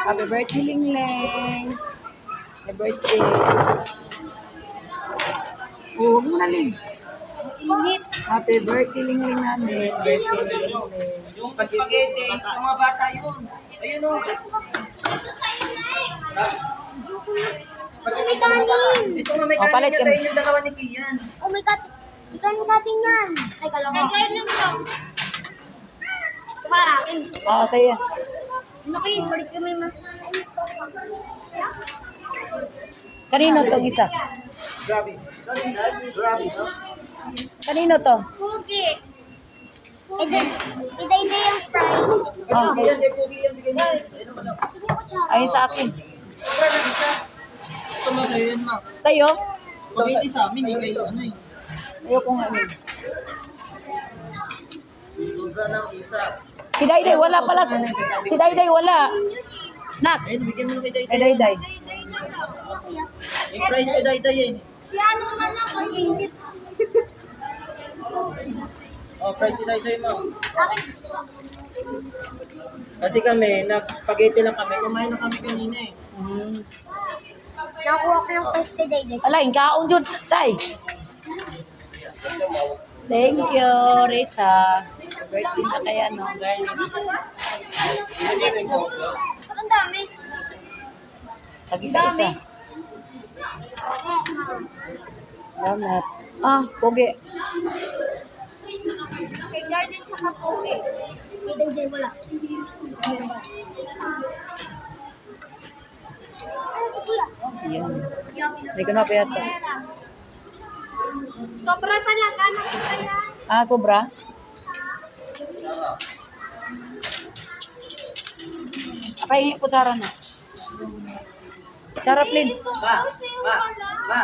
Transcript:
Happy birthday, Lingling. Happy birthday. Oh, huwag mo na, Ling. Init. Happy birthday, Lingling namin. Birthday, Lingling. Yung spaghetti, sa mga bata yun. Ayun o. May kanin. Ito nga may Oh, palit kanin ka niya sa na. inyo dalawa ni Kian. Oh my God. Ikan natin yan. Ay, kalawa. Ay, kanin mo lang. Ito para akin. Oo, sa'yo. Laki, balik kami ma. Kanino to isa? Grabe. Grabe, no? Kanino to? Pugi. Iday-iday yung fries. Oh, Pugi yan, kay Pugi yan. Bigyan niya. Ayun naman daw. ayun sa akin. Sobra na isa. Ito mo sa'yo yun, ma. Sa'yo? Spaghetti sa amin, eh. Kayo, ano eh. Ayoko nga. Sobra ng isa. Si Dayday, wala pala. Si Dayday, wala. Nak. Ayun, bigyan mo na kay Kay Dayday. Dayday. Yung price kay Dayday eh. Si ano naman ako, init. Oh, price kay Dayday mo. Bakit? Kasi kami, nag-spaghetti lang kami. Kumain na kami kanina eh. Nakuha ko yung fries kay Dayday. Alay, kaon dyan. Tay. Thank you, Risa. Birthday na kaya, no? Garlic. Ba't ang dami? Tag-isa-isa. Salamat. Ah, pogi. Kay Garden sa Pugi. Kay Dayday wala. Ay, kuya. Yan. Yummy. Hindi ko na piyata. Sobra talaga. Nakita yan. Ah, sobra? Pahingi po Sarah na. Sarah, please. Ma, ma, ma.